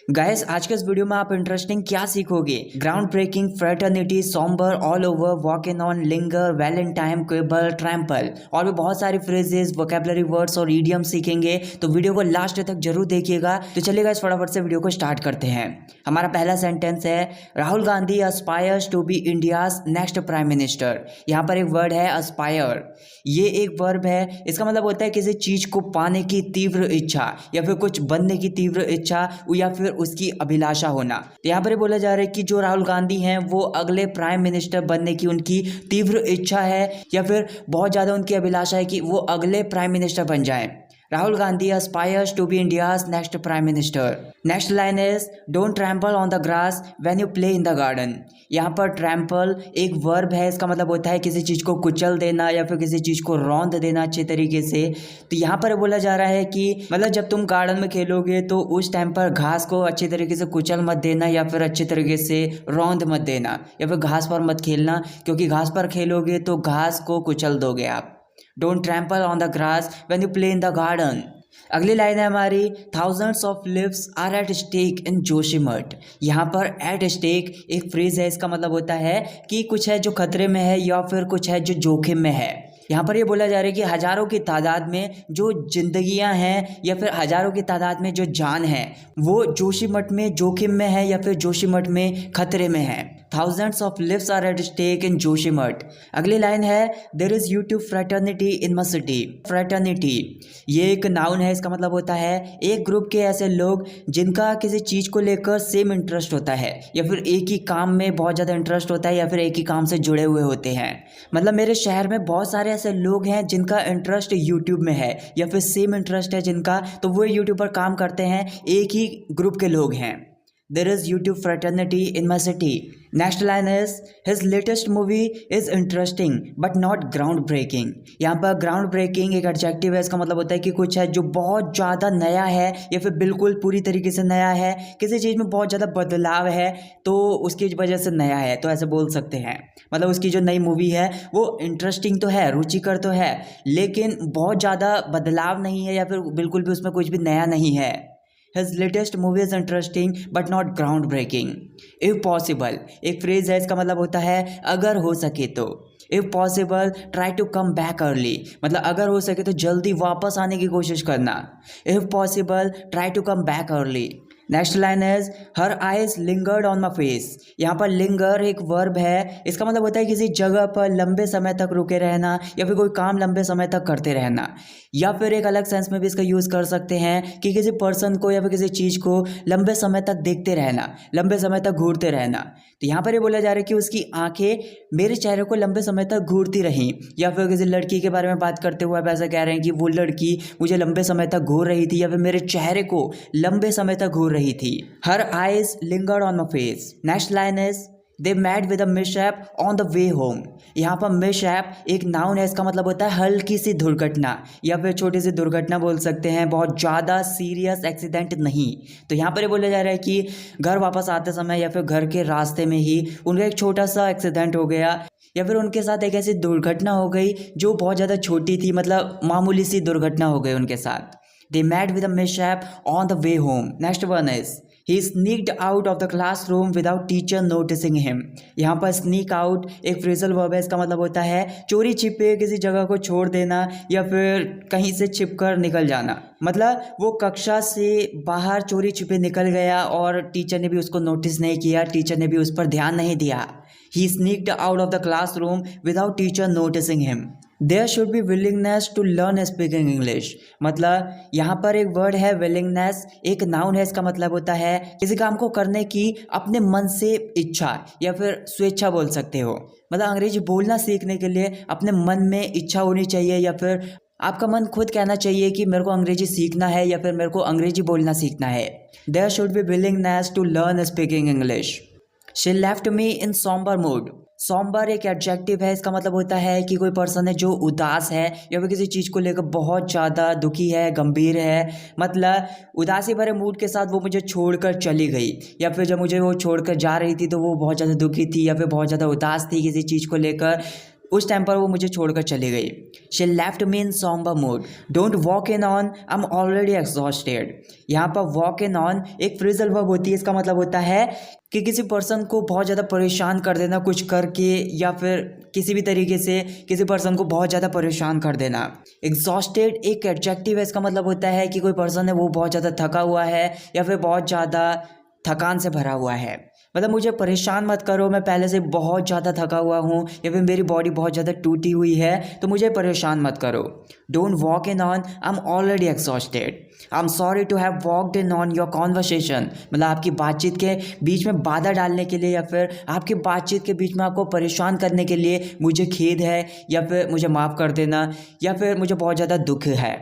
Guys आज के इस वीडियो में आप इंटरेस्टिंग क्या सीखोगे। Ground breaking, fraternity, sombre, all over, walking on, linger, valentine, quibble, trample और भी बहुत सारे फ्रेजेस, वोकैबुलरी वर्ड्स और इडियम सीखेंगे। तो वीडियो को लास्ट तक जरूर देखिएगा। तो चलिए गाइस फटाफट से वीडियो को स्टार्ट करते हैं। हमारा पहला सेंटेंस है Rahul Gandhi aspires to be India's next prime minister. यहाँ पर एक वर्ड है एस्पायर। ये एक वर्ब है। इसका मतलब होता है किसी चीज को पाने की तीव्र इच्छा या फिर कुछ बनने की तीव्र इच्छा या फिर उसकी अभिलाषा होना। तो यहाँ पर ये बोला जा रहा है कि जो राहुल गांधी हैं वो अगले प्राइम मिनिस्टर बनने की उनकी तीव्र इच्छा है या फिर बहुत ज़्यादा उनकी अभिलाषा है कि वो अगले प्राइम मिनिस्टर बन जाएं। Rahul Gandhi aspires to be India's next prime minister. Next line is don't trample on the grass when you play in the garden. यहाँ पर ट्रैम्पल एक वर्ब है। इसका मतलब होता है किसी चीज़ को कुचल देना या फिर किसी चीज़ को रौंद देना अच्छे तरीके से। तो यहाँ पर बोला जा रहा है कि मतलब जब तुम गार्डन में खेलोगे तो उस टाइम पर घास को अच्छे तरीके से कुचल मत देना या फिर अच्छे तरीके से रौंद मत देना या फिर घास पर मत खेलना, क्योंकि घास पर खेलोगे तो घास को कुचल दोगे आप। Don't trample on the grass when you play in the garden. अगली लाइन है हमारी thousands of lives are at stake in Joshimath. यहाँ पर एट स्टेक एक फ्रेज है। इसका मतलब होता है कि कुछ है जो खतरे में है या फिर कुछ है जो जोखिम में है। यहाँ पर ये बोला जा रहा है कि हजारों की तादाद में जो जिंदगियां हैं या फिर हजारों की तादाद में जो जान है वो जोशीमठ में जोखिम में है या फिर जोशीमठ में खतरे में है। Thousands of lives are at stake in Joshimath. अगली लाइन है there is YouTube fraternity in my city. Fraternity ये एक नाउन है। इसका मतलब होता है एक ग्रुप के ऐसे लोग जिनका किसी चीज़ को लेकर सेम इंटरेस्ट होता है या फिर एक ही काम में बहुत ज़्यादा इंटरेस्ट होता है या फिर एक ही काम से जुड़े हुए होते हैं। मतलब मेरे शहर में बहुत सारे ऐसे लोग हैं जिनका इंटरेस्ट यूट्यूब में है या फिर सेम इंटरेस्ट है जिनका, तो वो यूट्यूब पर काम करते हैं। एक ही ग्रुप के लोग हैं। There is YouTube fraternity in my city. Next line is his latest movie is interesting but not groundbreaking. यहाँ पर groundbreaking एक एडजेक्टिव है। इसका मतलब होता है कि कुछ है जो बहुत ज़्यादा नया है या फिर बिल्कुल पूरी तरीके से नया है। किसी चीज़ में बहुत ज़्यादा बदलाव है तो उसकी वजह से नया है, तो ऐसे बोल सकते हैं। मतलब उसकी जो नई मूवी है वो इंटरेस्टिंग तो है, रुचिकर तो है, लेकिन बहुत ज़्यादा बदलाव नहीं है या फिर बिल्कुल भी उसमें कुछ भी नया नहीं है। His latest movie is interesting but not groundbreaking. If possible एक फ्रेज है। इसका मतलब होता है अगर हो सके तो। If possible try to come back early, मतलब अगर हो सके तो जल्दी वापस आने की कोशिश करना। If possible try to come back early. Next line is her eyes lingered on my face. यहाँ पर लिंगर एक वर्ब है। इसका मतलब होता है किसी जगह पर लंबे समय तक रुके रहना या फिर कोई काम लंबे समय तक करते रहना, या फिर एक अलग सेंस में भी इसका यूज़ कर सकते हैं कि किसी पर्सन को या फिर किसी चीज़ को लंबे समय तक देखते रहना, लंबे समय तक घूरते रहना। तो यहाँ पर ये बोला जा रहा है कि उसकी आंखें मेरे चेहरे को लंबे समय तक घूरती रहीं, या फिर किसी लड़की के बारे में बात करते हुए आप ऐसा कह रहे हैं कि वो लड़की मुझे लंबे समय तक घूर रही थी या फिर मेरे चेहरे को लंबे समय तक घूर रही थी। Her eyes lingered on my face. Next line is they met with a mishap on the way home. यहाँ पर मिसहैप एक नाउन है। इसका मतलब होता है हल्की सी दुर्घटना या फिर छोटी सी दुर्घटना बोल सकते हैं, बहुत ज़्यादा सीरियस एक्सीडेंट नहीं। तो यहाँ पर ये बोला जा रहा है कि घर वापस आते समय या फिर घर के रास्ते में ही उनका एक छोटा सा एक्सीडेंट हो गया या फिर उनके साथ एक ऐसी दुर्घटना हो गई जो बहुत ज़्यादा छोटी थी, मतलब मामूली सी दुर्घटना हो गई उनके साथ। They met with a mishap on the way home. Next one is he sneaked out of the classroom without teacher noticing him. यहाँ पर sneak out एक फ्रेजल वर्ब है। इसका मतलब होता है चोरी छिपे किसी जगह को छोड़ देना या फिर कहीं से छिपकर निकल जाना। मतलब वो कक्षा से बाहर चोरी छिपे निकल गया और टीचर ने भी उसको नोटिस नहीं किया, टीचर ने भी उस पर ध्यान नहीं दिया। He sneaked out of the classroom without teacher noticing him. There should be willingness to learn speaking English. मतलब यहाँ पर एक वर्ड है willingness, एक नाउन है। इसका मतलब होता है किसी काम को करने की अपने मन से इच्छा या फिर स्वेच्छा बोल सकते हो। मतलब अंग्रेजी बोलना सीखने के लिए अपने मन में इच्छा होनी चाहिए या फिर आपका मन खुद कहना चाहिए कि मेरे को अंग्रेजी सीखना है या फिर मेरे को अंग्रेजी बोलना सीखना है। There should be willingness to learn speaking English. She left me in somber mood. Sombre एक एडजेक्टिव है। इसका मतलब होता है कि कोई पर्सन है जो उदास है या फिर किसी चीज़ को लेकर बहुत ज़्यादा दुखी है, गंभीर है। मतलब उदासी भरे मूड के साथ वो मुझे छोड़कर चली गई या फिर जब मुझे वो छोड़कर जा रही थी तो वो बहुत ज़्यादा दुखी थी या फिर बहुत ज़्यादा उदास थी किसी चीज़ को लेकर। उस टाइम पर वो मुझे छोड़कर चली गई। She left me in sombre mood, don't walk in on, I am already exhausted. यहाँ पर वॉक इन ऑन एक फ्रेजल वर्ब होती है। इसका मतलब होता है कि किसी पर्सन को बहुत ज़्यादा परेशान कर देना कुछ करके, या फिर किसी भी तरीके से किसी पर्सन को बहुत ज़्यादा परेशान कर देना। एग्जॉस्टेड एक एडजेक्टिव है। इसका मतलब होता है कि कोई पर्सन है वो बहुत ज़्यादा थका हुआ है या फिर बहुत ज़्यादा थकान से भरा हुआ है। मतलब मुझे परेशान मत करो, मैं पहले से बहुत ज़्यादा थका हुआ हूँ या फिर मेरी बॉडी बहुत ज़्यादा टूटी हुई है, तो मुझे परेशान मत करो। Don't walk in on, I am already exhausted. I am sorry to have walked in on your conversation. मतलब आपकी बातचीत के बीच में बाधा डालने के लिए या फिर आपकी बातचीत के बीच में आपको परेशान करने के लिए मुझे खेद है, या फिर मुझे माफ़ कर देना, या फिर मुझे बहुत ज़्यादा दुख है।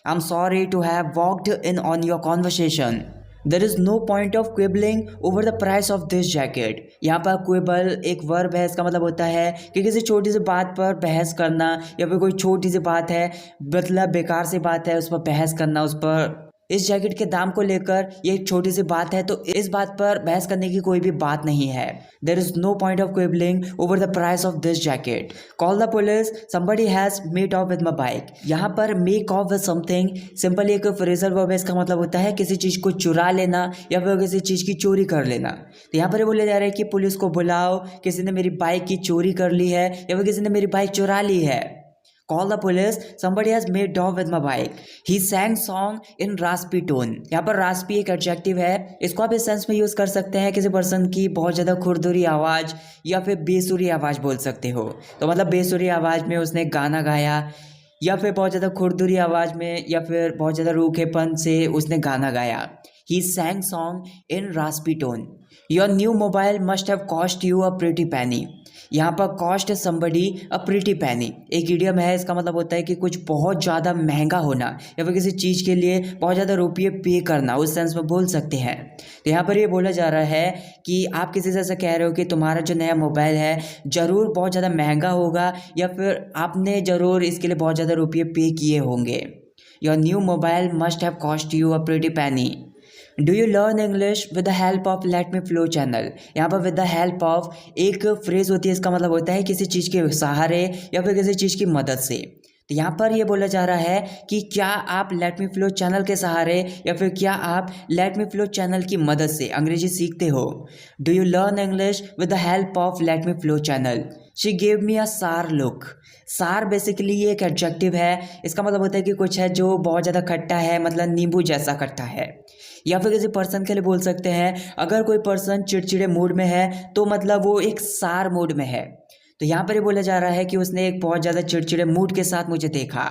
I am sorry to have walked in on your conversation. There is no point of quibbling over the price of this jacket. यहाँ पर क्विबल एक वर्ब है। इसका मतलब होता है कि किसी छोटी सी बात पर बहस करना, या फिर कोई छोटी सी बात है, मतलब बेकार सी बात है, उस पर बहस करना, उस पर इस जैकेट के दाम को लेकर ये एक छोटी सी बात है, तो इस बात पर बहस करने की कोई भी बात नहीं है। There is no point of quibbling over the price of this jacket. Call the police, somebody has made off with my bike. यहाँ पर make off with something simply एक फ्रेजल वर्ब है। इसका मतलब होता है किसी चीज़ को चुरा लेना या फिर किसी चीज़ की चोरी कर लेना। तो यहाँ पर ये बोले जा रहे हैं कि पुलिस को बुलाओ, किसी ने मेरी बाइक की चोरी कर ली है या फिर किसी ने मेरी बाइक चुरा ली है। Call the police, somebody has made off with my bike. He sang song in raspy tone. यहाँ पर raspy एक एडजेक्टिव है। इसको आप इस सेंस में यूज़ कर सकते हैं किसी पर्सन की बहुत ज़्यादा खुरदुरी आवाज़ या फिर बेसुरी आवाज़ बोल सकते हो। तो मतलब बेसुरी आवाज़ में उसने गाना गाया, या फिर बहुत ज़्यादा खुरदुरी आवाज़ में या फिर बहुत ज़्यादा रूखेपन से उसने गाना गाया। He sang song in raspy tone. Your new mobile must have cost you a pretty penny. यहाँ पर कॉस्ट समबडी अ प्रीटी पैनी एक इडियम है। इसका मतलब होता है कि कुछ बहुत ज़्यादा महंगा होना या फिर किसी चीज़ के लिए बहुत ज़्यादा रुपये पे करना, उस सेंस में बोल सकते हैं। तो यहाँ पर ये बोला जा रहा है कि आप किसी से ऐसा कह रहे हो कि तुम्हारा जो नया मोबाइल है ज़रूर बहुत ज़्यादा महंगा होगा, या फिर आपने ज़रूर इसके लिए बहुत ज़्यादा रुपये पे किए होंगे। Your new mobile must have cost you a pretty penny. Do you learn English with the help of Let Me Flow channel. यहाँ पर विद द हेल्प ऑफ एक फ्रेज होती है। इसका मतलब होता है किसी चीज़ के सहारे या फिर किसी चीज़ की मदद से। तो यहाँ पर ये बोला जा रहा है कि क्या आप लेट मी फ्लो चैनल के सहारे या फिर क्या आप लेट मी फ्लो चैनल की मदद से अंग्रेजी सीखते हो। Do you learn English with the help of Let Me Flow channel. She gave me a sour look. सार बेसिकली ये एक एडजेक्टिव है। इसका मतलब होता है कि कुछ है जो बहुत ज़्यादा खट्टा है, मतलब नींबू जैसा खट्टा है। या फिर किसी पर्सन के लिए बोल सकते हैं अगर कोई पर्सन चिड़चिड़े मूड में है तो मतलब वो एक सार मूड में है। तो यहाँ पर ये बोला जा रहा है कि उसने एक बहुत ज़्यादा चिड़चिड़े मूड के साथ मुझे देखा।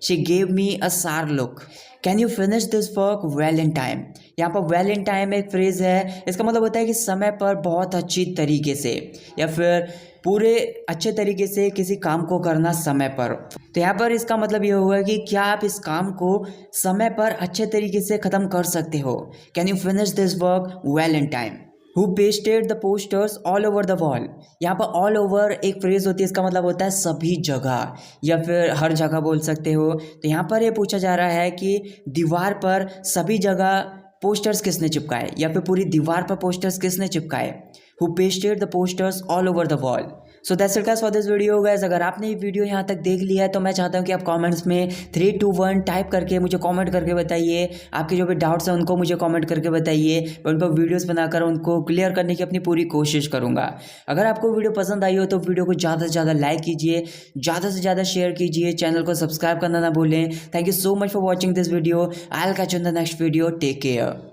She gave me a sour look. Can you finish this work well in time. यहाँ पर वेल इन टाइम एक फ्रेज है। इसका मतलब होता है कि समय पर बहुत अच्छी तरीके से या फिर पूरे अच्छे तरीके से किसी काम को करना समय पर। तो यहाँ पर इसका मतलब ये होगा कि क्या आप इस काम को समय पर अच्छे तरीके से ख़त्म कर सकते हो। Can you finish this work well in time. Who pasted the posters all over the wall। यहाँ पर ऑल ओवर एक फ्रेज होती है। इसका मतलब होता है सभी जगह या फिर हर जगह बोल सकते हो। तो यहाँ पर ये पूछा जा रहा है कि दीवार पर सभी जगह पोस्टर्स किसने चिपकाए या फिर पूरी दीवार पर पोस्टर्स किसने चिपकाए। Who pasted the posters all over the wall। So that's it guys for this video guys. अगर आपने ये वीडियो यहाँ तक देख लिया है तो मैं चाहता हूँ कि आप कमेंट्स में 3 2 1 टाइप करके मुझे कमेंट करके बताइए। आपके जो भी डाउट्स हैं उनको मुझे कमेंट करके बताइए। मैं उन पर वीडियोस बनाकर उनको क्लियर करने की अपनी पूरी कोशिश करूँगा। अगर आपको वीडियो पसंद आई हो तो वीडियो को ज़्यादा से ज़्यादा लाइक कीजिए, ज़्यादा से ज़्यादा शेयर कीजिए, चैनल को सब्सक्राइब करना ना भूलें। Thank you so much for watching this video. I will catch you in the next video. Take care.